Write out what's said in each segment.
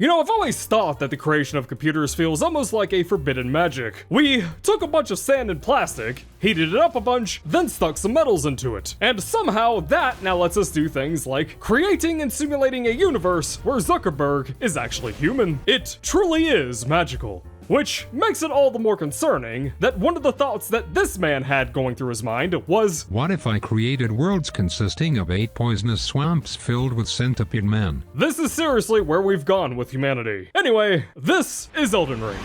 You know, I've always thought that the creation of computers feels almost like a forbidden magic. We took a bunch of sand and plastic, heated it up a bunch, then stuck some metals into it. And somehow that now lets us do things like creating and simulating a universe where Zuckerberg is actually human. It truly is magical. Which makes it all the more concerning that one of the thoughts that this man had going through his mind was, what if I created worlds consisting of 8 poisonous swamps filled with centipede men? This is seriously where we've gone with humanity. Anyway, this is Elden Ring.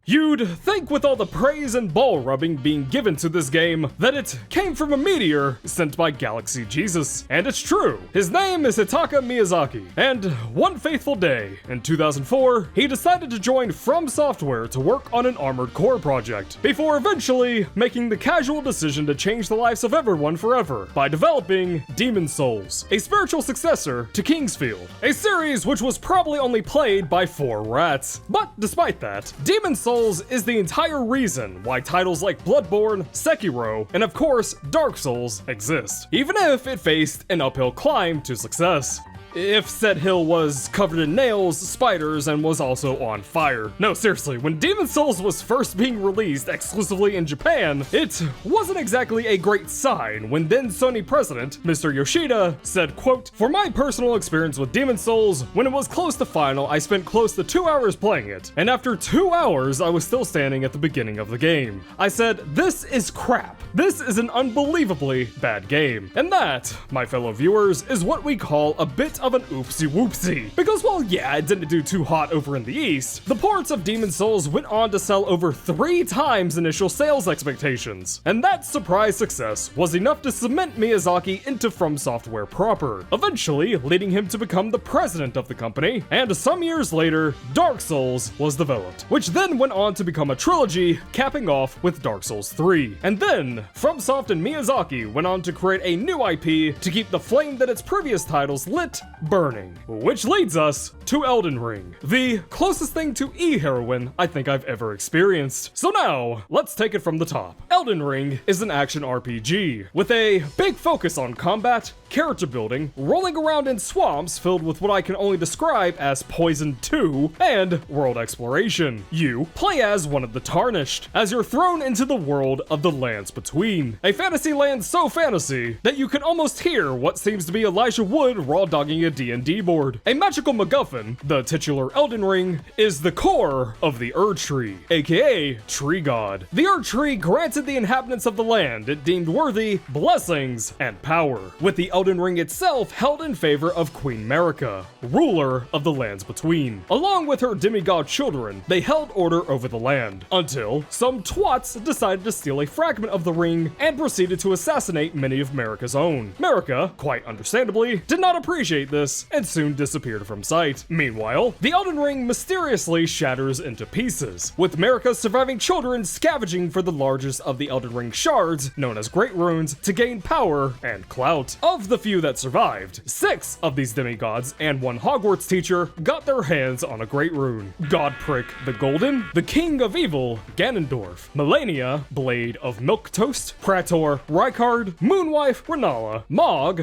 You'd think with all the praise and ball rubbing being given to this game that it came from a meteor sent by Galaxy Jesus. And it's true. His name is Hidetaka Miyazaki. And one faithful day, in 2004, he decided to join From Software to work on an Armored Core project, before eventually making the casual decision to change the lives of everyone forever by developing Demon's Souls, a spiritual successor to Kingsfield, a series which was probably only played by 4 rats. But despite that, Demon's Souls is the entire reason why titles like Bloodborne, Sekiro, and of course Dark Souls exist, even if it faced an uphill climb to success. If said hill was covered in nails, spiders, and was also on fire. No, seriously, when Demon's Souls was first being released exclusively in Japan, it wasn't exactly a great sign when then Sony president, Mr. Yoshida, said, quote, "For my personal experience with Demon's Souls, when it was close to final, I spent close to 2 hours playing it, and after 2 hours, I was still standing at the beginning of the game. I said, this is crap. This is an unbelievably bad game." And that, my fellow viewers, is what we call a bit of an oopsie whoopsie. Because while yeah, it didn't do too hot over in the East, the ports of Demon's Souls went on to sell over 3 times initial sales expectations. And that surprise success was enough to cement Miyazaki into From Software proper, eventually leading him to become the president of the company, and some years later, Dark Souls was developed, which then went on to become a trilogy, capping off with Dark Souls 3. And then, FromSoft and Miyazaki went on to create a new IP to keep the flame that its previous titles lit burning. Which leads us to Elden Ring, the closest thing to e-heroin I think I've ever experienced. So now, let's take it from the top. Elden Ring is an action RPG, with a big focus on combat, character building, rolling around in swamps filled with what I can only describe as Poison 2, and world exploration. You play as one of the Tarnished, as you're thrown into the world of the Lands Between, a fantasy land so fantasy that you can almost hear what seems to be Elijah Wood raw dogging a D&D board. A magical MacGuffin, the titular Elden Ring, is the core of the Erd Tree, aka Tree God. The Erd Tree granted the inhabitants of the land it deemed worthy blessings and power, with the Elden Ring itself held in favor of Queen Marika, ruler of the Lands Between. Along with her demigod children, they held order over the land, until some twats decided to steal a fragment of the ring and proceeded to assassinate many of Marika's own. Marika, quite understandably, did not appreciate this and soon disappeared from sight. Meanwhile, the Elden Ring mysteriously shatters into pieces, with Marika's surviving children scavenging for the largest of the Elden Ring shards, known as Great Runes, to gain power and clout. Of the few that survived, 6 of these demigods and 1 Hogwarts teacher got their hands on a Great Rune. Godprick the Golden, the King of Evil, Ganondorf, Melania, Blade of Milk Toast, Praetor, Rykard, Moonwife, Renala, Mog,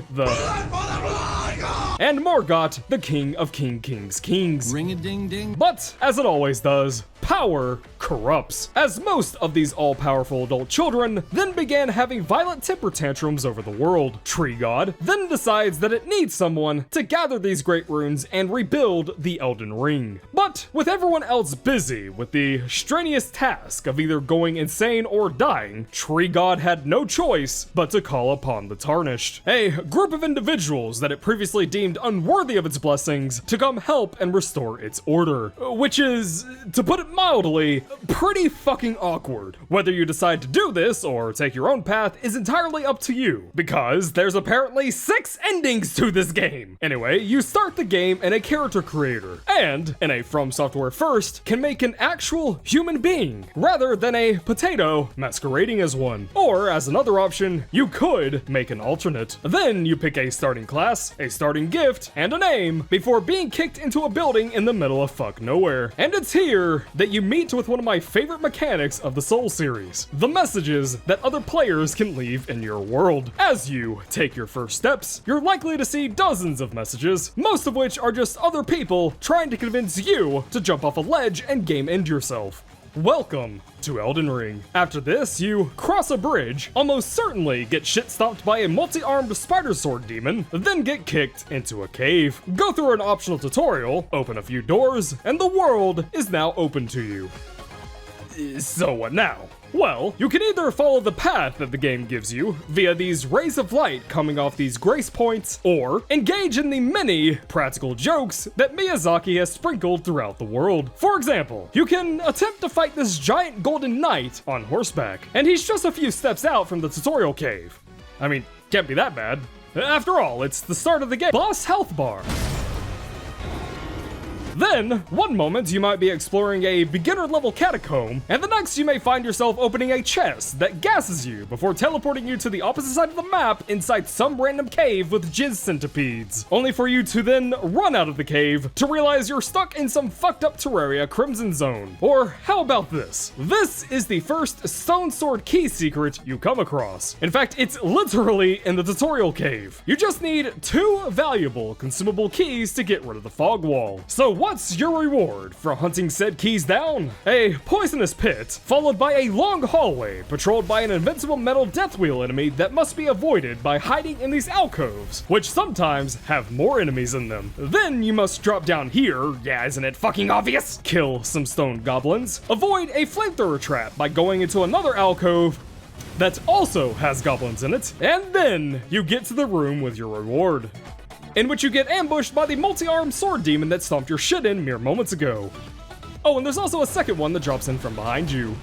and Morgott, the King of King's Kings. Ring-a-ding-ding. But, as it always does, power corrupts, as most of these all-powerful adult children then began having violent temper tantrums over the world. Tree God then decides that it needs someone to gather these Great Runes and rebuild the Elden Ring. But with everyone else busy with the strenuous task of either going insane or dying, Tree God had no choice but to call upon the Tarnished, a group of individuals that it previously deemed unworthy of its blessings, to come help and restore its order, which is, to put it mildly, pretty fucking awkward. Whether you decide to do this or take your own path is entirely up to you, because there's apparently 6 endings to this game. Anyway, you start the game in a character creator, and in a From Software first, can make an actual human being, rather than a potato masquerading as one. Or, as another option, you could make an alternate. Then you pick a starting class, a starting gift, and a name, before being kicked into a building in the middle of fuck nowhere. And it's here that you meet with one of my favorite mechanics of the Souls series, the messages that other players can leave in your world. As you take your first steps, you're likely to see dozens of messages, most of which are just other people trying to convince you to jump off a ledge and game end yourself. Welcome to Elden Ring. After this, you cross a bridge, almost certainly get shit stomped by a multi-armed spider sword demon, then get kicked into a cave. Go through an optional tutorial, open a few doors, and the world is now open to you. So what now? Well, you can either follow the path that the game gives you via these rays of light coming off these grace points, or engage in the many practical jokes that Miyazaki has sprinkled throughout the world. For example, you can attempt to fight this giant golden knight on horseback, and he's just a few steps out from the tutorial cave. I mean, can't be that bad. After all, it's the start of the game. Boss health bar. Then, one moment you might be exploring a beginner-level catacomb, and the next you may find yourself opening a chest that gasses you before teleporting you to the opposite side of the map inside some random cave with jizz centipedes, only for you to then run out of the cave to realize you're stuck in some fucked up Terraria Crimson Zone. Or how about this? This is the first Stone Sword key secret you come across. In fact, it's literally in the tutorial cave. You just need 2 valuable consumable keys to get rid of the fog wall. So what's your reward for hunting said keys down? A poisonous pit, followed by a long hallway patrolled by an invincible metal death wheel enemy that must be avoided by hiding in these alcoves, which sometimes have more enemies in them. Then you must drop down here, yeah, isn't it fucking obvious? Kill some stone goblins, avoid a flamethrower trap by going into another alcove that also has goblins in it, and then you get to the room with your reward, in which you get ambushed by the multi-armed sword demon that stomped your shit in mere moments ago. Oh, and there's also a second one that drops in from behind you.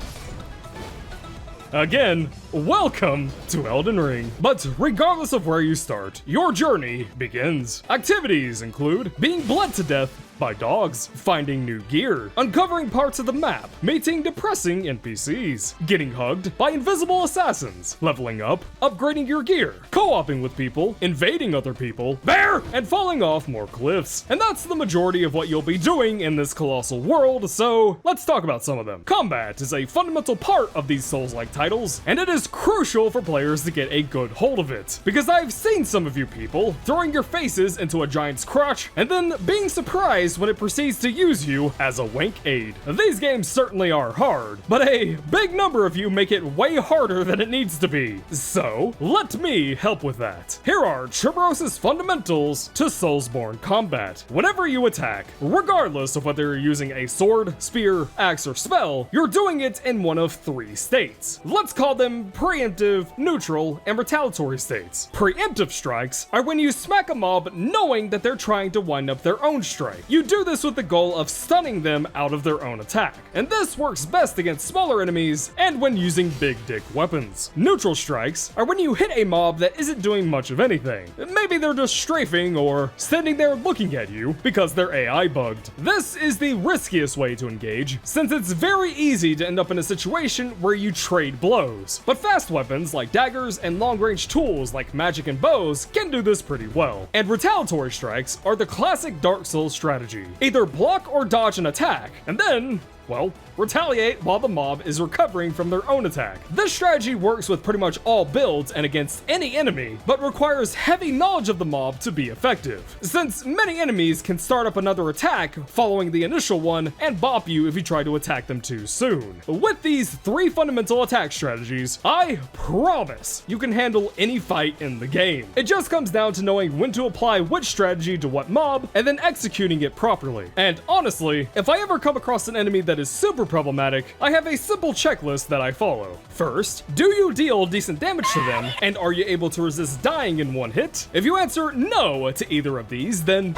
Again, welcome to Elden Ring. But regardless of where you start, your journey begins. Activities include being bled to death by dogs, finding new gear, uncovering parts of the map, meeting depressing NPCs, getting hugged by invisible assassins, leveling up, upgrading your gear, co-oping with people, invading other people, and falling off more cliffs. And that's the majority of what you'll be doing in this colossal world, so let's talk about some of them. Combat is a fundamental part of these Souls-like titles, and it is crucial for players to get a good hold of it, because I've seen some of you people throwing your faces into a giant's crotch and then being surprised when it proceeds to use you as a wank aid. These games certainly are hard, but a big number of you make it way harder than it needs to be. So, let me help with that. Here are Triburos' fundamentals to Soulsborne combat. Whenever you attack, regardless of whether you're using a sword, spear, axe, or spell, you're doing it in one of 3 states. Let's call them preemptive, neutral, and retaliatory states. Preemptive strikes are when you smack a mob knowing that they're trying to wind up their own strike. You do this with the goal of stunning them out of their own attack, and this works best against smaller enemies and when using big dick weapons. Neutral strikes are when you hit a mob that isn't doing much of anything. Maybe they're just strafing or standing there looking at you because they're AI bugged. This is the riskiest way to engage, since it's very easy to end up in a situation where you trade blows. But fast weapons like daggers and long-range tools like magic and bows can do this pretty well. And retaliatory strikes are the classic Dark Souls strategy. Either block or dodge an attack, and then, well, retaliate while the mob is recovering from their own attack. This strategy works with pretty much all builds and against any enemy, but requires heavy knowledge of the mob to be effective, since many enemies can start up another attack following the initial one and bop you if you try to attack them too soon. With these 3 fundamental attack strategies, I promise you can handle any fight in the game. It just comes down to knowing when to apply which strategy to what mob and then executing it properly. And honestly, if I ever come across an enemy that is super problematic, I have a simple checklist that I follow. First, do you deal decent damage to them, and are you able to resist dying in one hit? If you answer no to either of these, then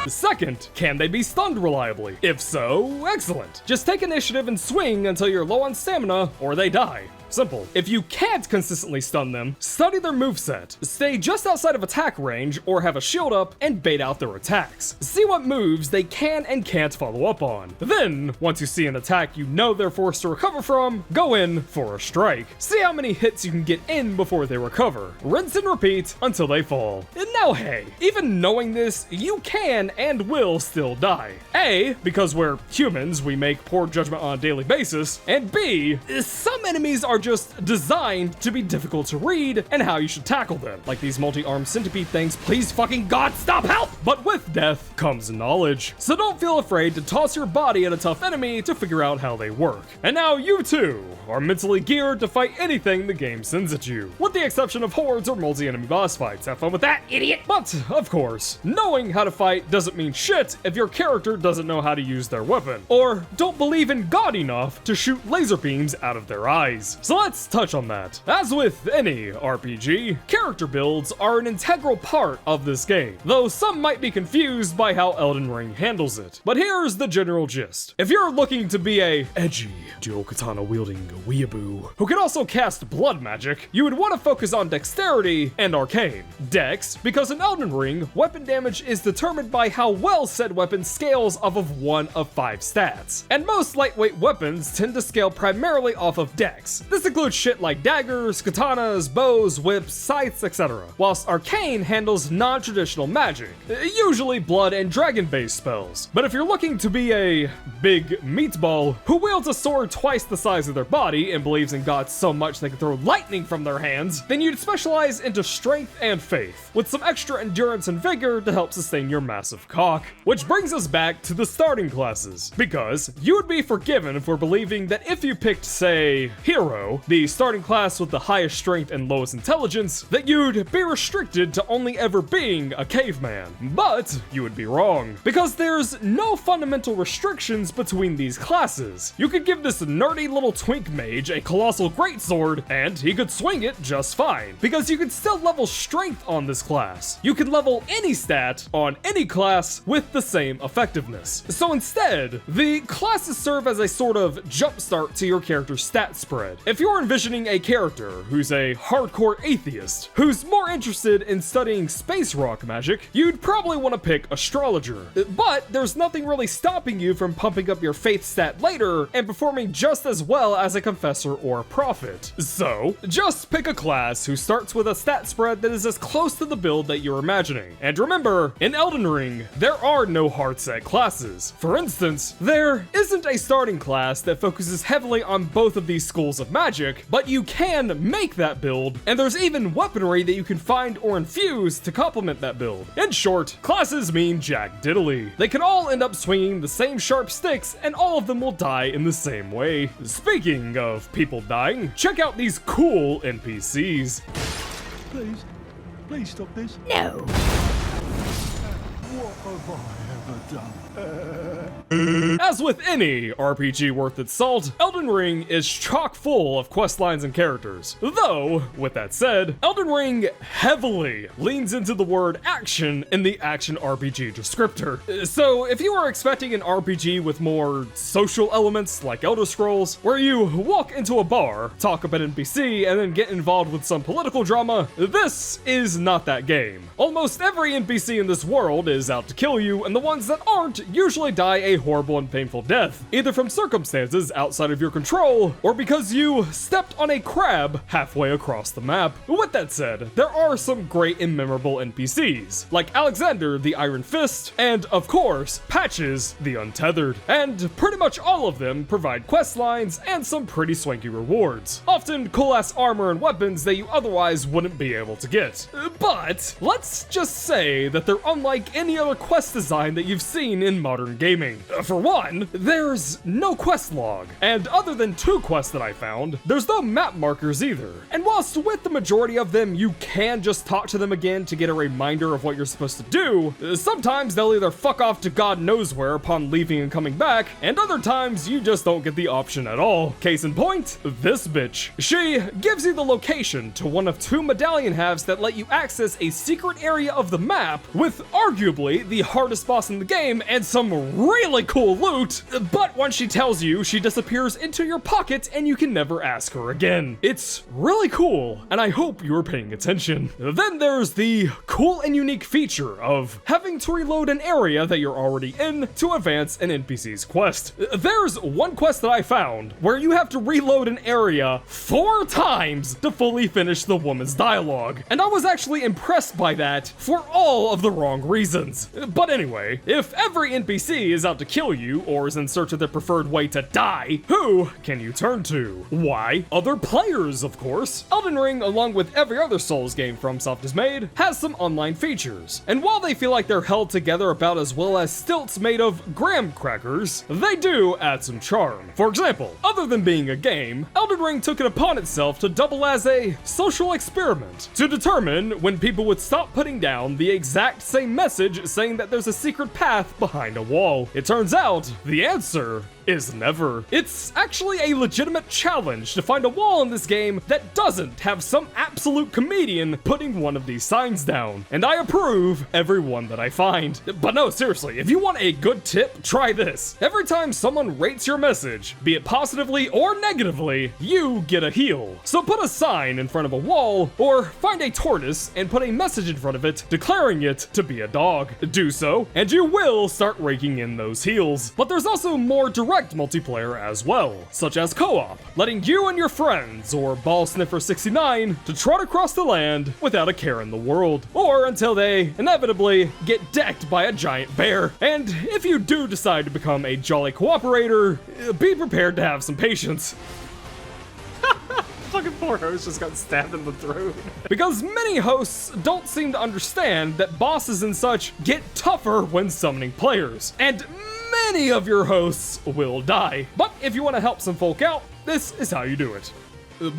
Second, can they be stunned reliably? If so, excellent. Just take initiative and swing until you're low on stamina or they die. Simple. If you can't consistently stun them, study their moveset. Stay just outside of attack range or have a shield up and bait out their attacks. See what moves they can and can't follow up on. Then, once you see an attack you know they're forced to recover from, go in for a strike. See how many hits you can get in before they recover. Rinse and repeat until they fall. And now hey, even knowing this, you can and will still die. A, because we're humans, we make poor judgment on a daily basis, and B, some enemies are just designed to be difficult to read and how you should tackle them. Like these multi-armed centipede things, please fucking God, stop, help! But with death comes knowledge. So don't feel afraid to toss your body at a tough enemy to figure out how they work. And now you too are mentally geared to fight anything the game sends at you, with the exception of hordes or multi-enemy boss fights. Have fun with that, idiot! But, of course, knowing how to fight doesn't mean shit if your character doesn't know how to use their weapon, or don't believe in God enough to shoot laser beams out of their eyes. So let's touch on that. As with any RPG, character builds are an integral part of this game, though some might be confused by how Elden Ring handles it. But here's the general gist. If you're looking to be a edgy, dual katana wielding weeaboo who can also cast blood magic, you would want to focus on dexterity and arcane. Dex, because in Elden Ring, weapon damage is determined by how well said weapon scales off of one of 5 stats, and most lightweight weapons tend to scale primarily off of dex. This includes shit like daggers, katanas, bows, whips, scythes, etc. Whilst arcane handles non-traditional magic, usually blood and dragon-based spells. But if you're looking to be a big meatball who wields a sword twice the size of their body and believes in God so much they can throw lightning from their hands, then you'd specialize into strength and faith, with some extra endurance and vigor to help sustain your massive cock. Which brings us back to the starting classes, because you would be forgiven for believing that if you picked, say, Hero, the starting class with the highest strength and lowest intelligence, that you'd be restricted to only ever being a caveman. But you would be wrong, because there's no fundamental restrictions between these classes. You could give this nerdy little twink mage a colossal greatsword, and he could swing it just fine, because you could still level strength on this class. You could level any stat on any class with the same effectiveness. So instead, the classes serve as a sort of jumpstart to your character's stat spread. If you're envisioning a character who's a hardcore atheist, who's more interested in studying space rock magic, you'd probably want to pick Astrologer. But there's nothing really stopping you from pumping up your faith stat later and performing just as well as a confessor or a prophet. So, just pick a class who starts with a stat spread that is as close to the build that you're imagining. And remember, in Elden Ring, there are no hard set classes. For instance, there isn't a starting class that focuses heavily on both of these schools of magic, but you can make that build, and there's even weaponry that you can find or infuse to complement that build. In short, classes mean jack diddly. They can all end up swinging the same sharp sticks, and all of them will die in the same way. Speaking of people dying, check out these cool NPCs. Please stop this. No. What have I ever done? As with any RPG worth its salt, Elden Ring is chock full of questlines and characters. Though, with that said, Elden Ring heavily leans into the word action in the action RPG descriptor. So if you are expecting an RPG with more social elements like Elder Scrolls, where you walk into a bar, talk up an NPC, and then get involved with some political drama, this is not that game. Almost every NPC in this world is out to kill you, and the ones that aren't usually die a horrible and painful death, either from circumstances outside of your control, or because you stepped on a crab halfway across the map. With that said, there are some great and memorable NPCs, like Alexander the Iron Fist, and of course, Patches the Untethered, and pretty much all of them provide quest lines and some pretty swanky rewards, often cool-ass armor and weapons that you otherwise wouldn't be able to get. But let's just say that they're unlike any other quest design that you've seen in modern gaming. For one, there's no quest log, and other than 2 quests that I found, there's no map markers either. And whilst with the majority of them you can just talk to them again to get a reminder of what you're supposed to do, sometimes they'll either fuck off to God knows where upon leaving and coming back, and other times you just don't get the option at all. Case in point, this bitch. She gives you the location to one of 2 medallion halves that let you access a secret area of the map with arguably the hardest boss in in the game and some really cool loot, but once she tells you, she disappears into your pocket and you can never ask her again. It's really cool, and I hope you're paying attention. Then there's the cool and unique feature of having to reload an area that you're already in to advance an NPC's quest. There's one quest that I found where you have to reload an area 4 times to fully finish the woman's dialogue, and I was actually impressed by that for all of the wrong reasons. But anyway, if every NPC is out to kill you or is in search of their preferred way to die, who can you turn to? Why, other players, of course. Elden Ring, along with every other Souls game FromSoft has made, has some online features, and while they feel like they're held together about as well as stilts made of graham crackers, they do add some charm. For example, other than being a game, Elden Ring took it upon itself to double as a social experiment to determine when people would stop putting down the exact same message saying that there's a secret path behind a wall. It turns out the answer is never. It's actually a legitimate challenge to find a wall in this game that doesn't have some absolute comedian putting one of these signs down, and I approve every one that I find. But no, seriously, if you want a good tip, try this. Every time someone rates your message, be it positively or negatively, you get a heal. So put a sign in front of a wall, or find a tortoise and put a message in front of it declaring it to be a dog. Do so, and you will start raking in those heals. But there's also more direct multiplayer as well, such as co-op, letting you and your friends, or Ball Sniffer 69, to trot across the land without a care in the world, or until they inevitably get decked by a giant bear. And if you do decide to become a jolly cooperator, be prepared to have some patience. Fucking poor host just got stabbed in the throat. Because many hosts don't seem to understand that bosses and such get tougher when summoning players, and many of your hosts will die. But if you want to help some folk out, this is how you do it.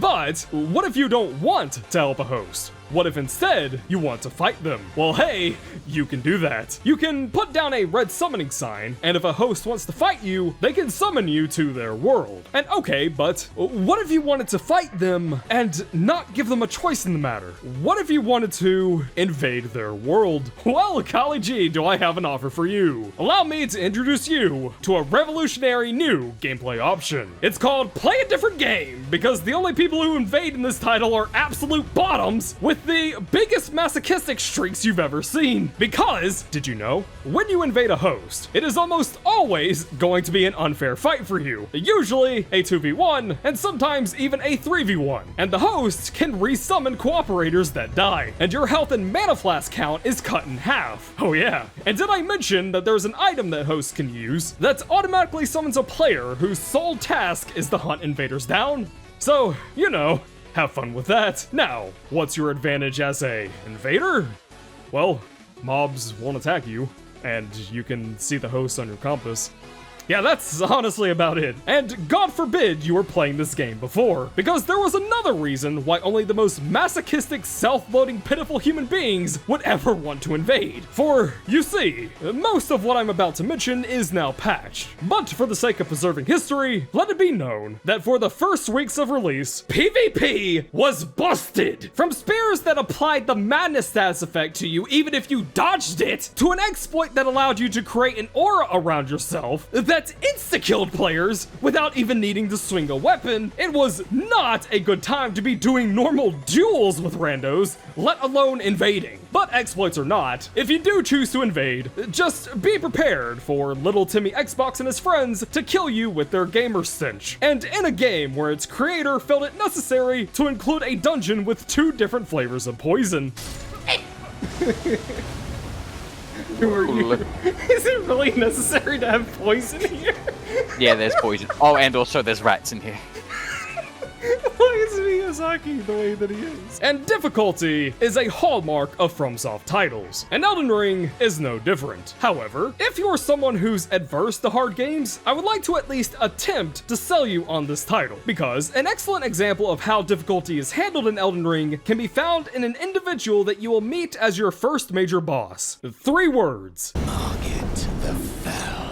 But what if you don't want to help a host? What if instead you want to fight them? Well, hey, you can do that. You can put down a red summoning sign, and if a host wants to fight you, they can summon you to their world. And okay, but what if you wanted to fight them and not give them a choice in the matter? What if you wanted to invade their world? Well, golly gee, do I have an offer for you. Allow me to introduce you to a revolutionary new gameplay option. It's called Play a Different Game, because the only people who invade in this title are absolute bottoms with the biggest masochistic streaks you've ever seen. Because, did you know, when you invade a host, it is almost always going to be an unfair fight for you. Usually a 2v1, and sometimes even a 3v1. And the host can resummon cooperators that die, and your health and mana flask count is cut in half. Oh yeah, and did I mention that there's an item that hosts can use that automatically summons a player whose sole task is to hunt invaders down? So, you know, have fun with that. Now, what's your advantage as a invader? Well, mobs won't attack you, and you can see the host on your compass. Yeah, that's honestly about it. And God forbid you were playing this game before, because there was another reason why only the most masochistic, self-loathing, pitiful human beings would ever want to invade. For, you see, most of what I'm about to mention is now patched. But for the sake of preserving history, let it be known that for the first weeks of release, PvP was busted! From spears that applied the madness status effect to you even if you dodged it, to an exploit that allowed you to create an aura around yourself that insta-killed players without even needing to swing a weapon. It was not a good time to be doing normal duels with randos, let alone invading. But exploits or not, if you do choose to invade, just be prepared for little Timmy Xbox and his friends to kill you with their gamer stench. And in a game where its creator felt it necessary to include a dungeon with 2 different flavors of poison. Who are you? Is it really necessary to have poison here? Yeah, there's poison. Oh, and also there's rats in here. Why is Miyazaki the way that he is? And difficulty is a hallmark of FromSoft titles, and Elden Ring is no different. However, if you're someone who's adverse to hard games, I would like to at least attempt to sell you on this title, because an excellent example of how difficulty is handled in Elden Ring can be found in an individual that you will meet as your first major boss. 3 words. Margit the Fell.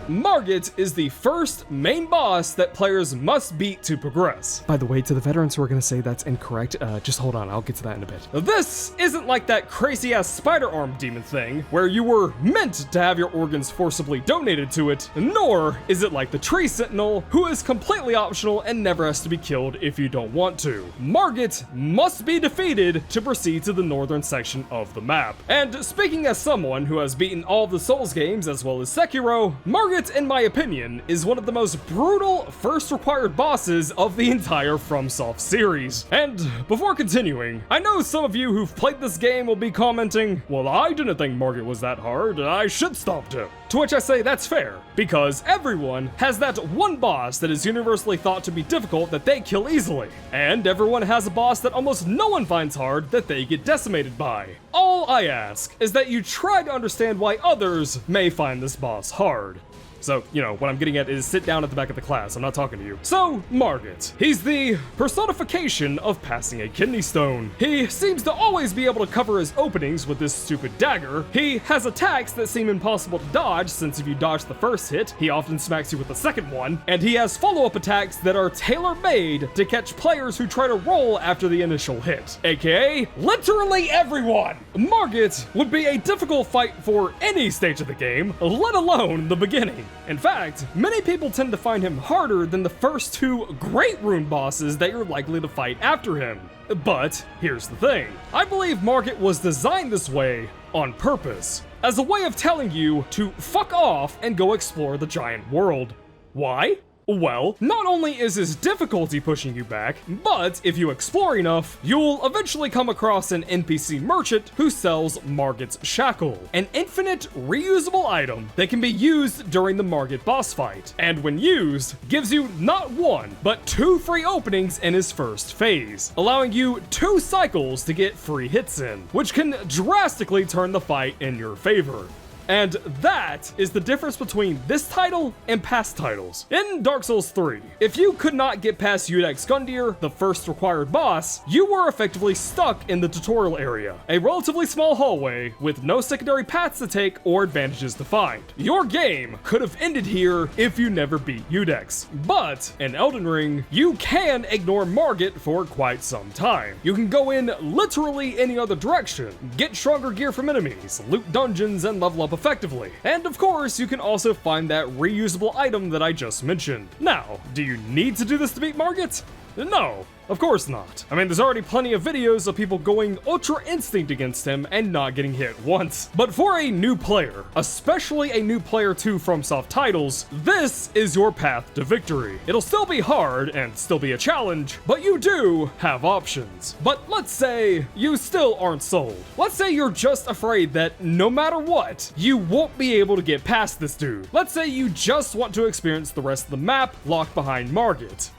Margit is the first main boss that players must beat to progress. By the way, to the veterans who are gonna say that's incorrect, just hold on, I'll get to that in a bit. This isn't like that crazy-ass spider arm demon thing, where you were meant to have your organs forcibly donated to it, nor is it like the tree sentinel, who is completely optional and never has to be killed if you don't want to. Margit must be defeated to proceed to the northern section of the map. And speaking as someone who has beaten all of the Souls games as well as Sekiro, Margit, in my opinion, is one of the most brutal first required bosses of the entire FromSoft series. And before continuing, I know some of you who've played this game will be commenting, well, I didn't think Margit was that hard, I should stop to. To which I say that's fair, because everyone has that one boss that is universally thought to be difficult that they kill easily, and everyone has a boss that almost no one finds hard that they get decimated by. All I ask is that you try to understand why others may find this boss hard. So, you know, what I'm getting at is sit down at the back of the class, I'm not talking to you. So, Margit. He's the personification of passing a kidney stone. He seems to always be able to cover his openings with this stupid dagger. He has attacks that seem impossible to dodge, since if you dodge the first hit, he often smacks you with the second one. And he has follow-up attacks that are tailor-made to catch players who try to roll after the initial hit. AKA, literally everyone! Margit would be a difficult fight for any stage of the game, let alone the beginning. In fact, many people tend to find him harder than the first two Great Rune bosses that you're likely to fight after him. But here's the thing, I believe Margit was designed this way on purpose, as a way of telling you to fuck off and go explore the giant world. Why? Well, not only is his difficulty pushing you back, but if you explore enough, you'll eventually come across an NPC merchant who sells Margit's Shackle, an infinite reusable item that can be used during the Margit boss fight, and when used, gives you not one, but 2 free openings in his first phase, allowing you 2 cycles to get free hits in, which can drastically turn the fight in your favor. And that is the difference between this title and past titles. In Dark Souls 3, if you could not get past Udex Gundyr, the first required boss, you were effectively stuck in the tutorial area, a relatively small hallway with no secondary paths to take or advantages to find. Your game could have ended here if you never beat Udex, but in Elden Ring, you can ignore Margit for quite some time. You can go in literally any other direction, get stronger gear from enemies, loot dungeons, and level up effectively. And of course, you can also find that reusable item that I just mentioned. Now, do you need to do this to beat Margit? No, of course not. I mean, there's already plenty of videos of people going Ultra Instinct against him and not getting hit once. But for a new player, especially a new player to FromSoft titles, this is your path to victory. It'll still be hard and still be a challenge, but you do have options. But let's say you still aren't sold. Let's say you're just afraid that no matter what, you won't be able to get past this dude. Let's say you just want to experience the rest of the map locked behind Margit.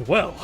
Well,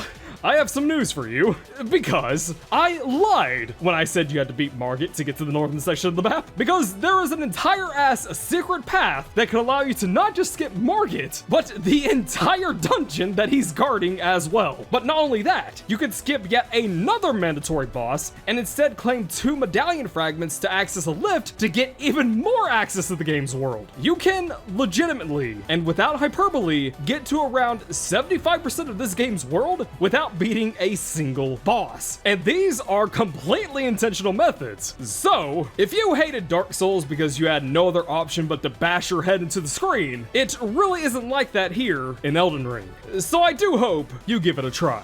I have some news for you, because I lied when I said you had to beat Margit to get to the northern section of the map, because there is an entire-ass secret path that can allow you to not just skip Margit, but the entire dungeon that he's guarding as well. But not only that, you can skip yet another mandatory boss, and instead claim 2 medallion fragments to access a lift to get even more access to the game's world. You can legitimately, and without hyperbole, get to around 75% of this game's world without beating a single boss. And these are completely intentional methods. So, if you hated Dark Souls because you had no other option but to bash your head into the screen, it really isn't like that here in Elden Ring. So I do hope you give it a try.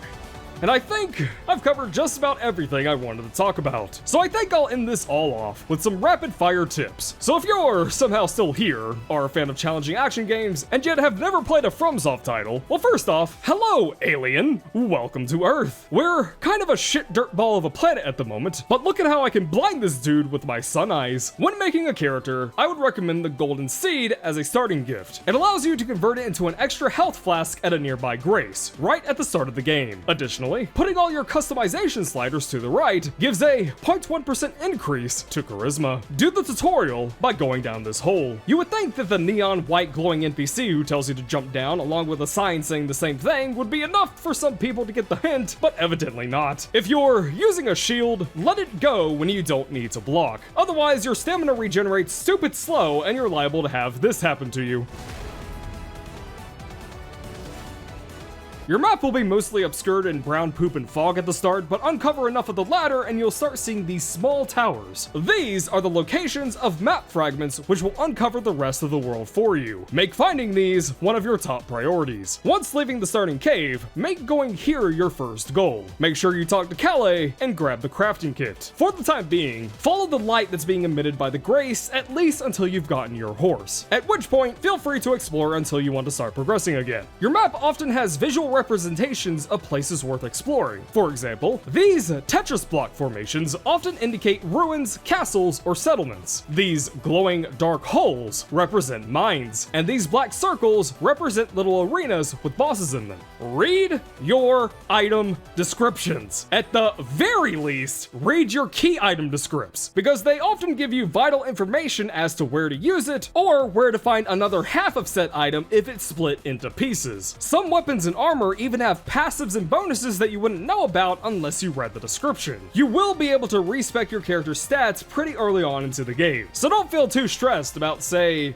And I think I've covered just about everything I wanted to talk about. So I think I'll end this all off with some rapid fire tips. So if you're somehow still here, are a fan of challenging action games, and yet have never played a FromSoft title, well, first off, hello, alien. Welcome to Earth. We're kind of a shit dirt ball of a planet at the moment, but look at how I can blind this dude with my sun eyes. When making a character, I would recommend the Golden Seed as a starting gift. It allows you to convert it into an extra health flask at a nearby grace, right at the start of the game. Additionally, putting all your customization sliders to the right gives a 0.1% increase to charisma. Do the tutorial by going down this hole. You would think that the neon white glowing NPC who tells you to jump down along with a sign saying the same thing would be enough for some people to get the hint, but evidently not. If you're using a shield, let it go when you don't need to block. Otherwise, your stamina regenerates stupid slow and you're liable to have this happen to you. Your map will be mostly obscured in brown poop and fog at the start, but uncover enough of the ladder and you'll start seeing these small towers. These are the locations of map fragments which will uncover the rest of the world for you. Make finding these one of your top priorities. Once leaving the starting cave, make going here your first goal. Make sure you talk to Calais and grab the crafting kit. For the time being, follow the light that's being emitted by the Grace at least until you've gotten your horse, at which point feel free to explore until you want to start progressing again. Your map often has visual representations of places worth exploring. For example, these Tetris block formations often indicate ruins, castles, or settlements. These glowing dark holes represent mines, and these black circles represent little arenas with bosses in them. Read your item descriptions. At the very least, read your key item descripts, because they often give you vital information as to where to use it, or where to find another half of said item if it's split into pieces. Some weapons and armor even have passives and bonuses that you wouldn't know about unless you read the description. You will be able to respec your character's stats pretty early on into the game, so don't feel too stressed about, say,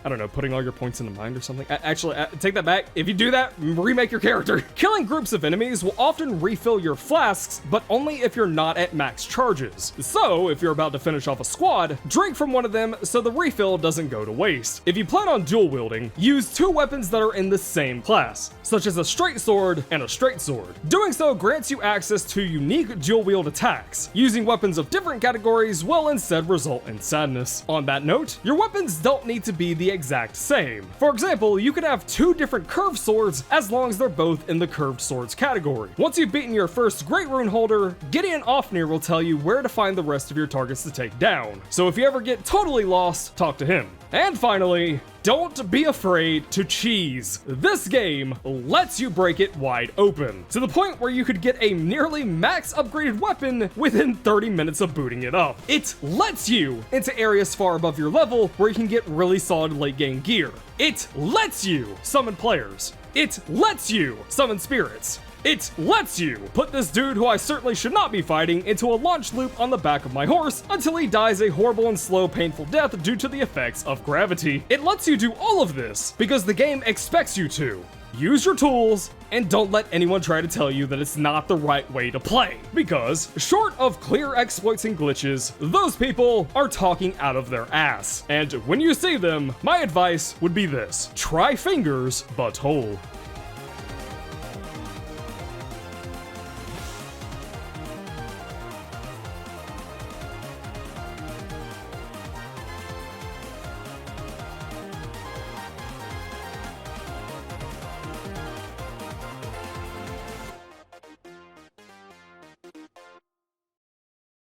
I don't know, putting all your points into mind or something. Actually, take that back. If you do that, remake your character. Killing groups of enemies will often refill your flasks, but only if you're not at max charges. So, if you're about to finish off a squad, drink from one of them so the refill doesn't go to waste. If you plan on dual wielding, use two weapons that are in the same class, such as a straight sword and a straight sword. Doing so grants you access to unique dual wield attacks. Using weapons of different categories will instead result in sadness. On that note, your weapons don't need to be the exact same. For example, you could have two different curved swords as long as they're both in the curved swords category. Once you've beaten your first Great Rune holder, Gideon Ofnir will tell you where to find the rest of your targets to take down. So if you ever get totally lost, talk to him. And finally, don't be afraid to cheese. This game lets you break it wide open, to the point where you could get a nearly max upgraded weapon within 30 minutes of booting it up. It lets you into areas far above your level where you can get really solid late game gear. It lets you summon players. It lets you summon spirits. It lets you put this dude who I certainly should not be fighting into a launch loop on the back of my horse until he dies a horrible and slow painful death due to the effects of gravity. It lets you do all of this because the game expects you to. Use your tools, and don't let anyone try to tell you that it's not the right way to play. Because, short of clear exploits and glitches, those people are talking out of their ass. And when you see them, my advice would be this: try fingers, but whole.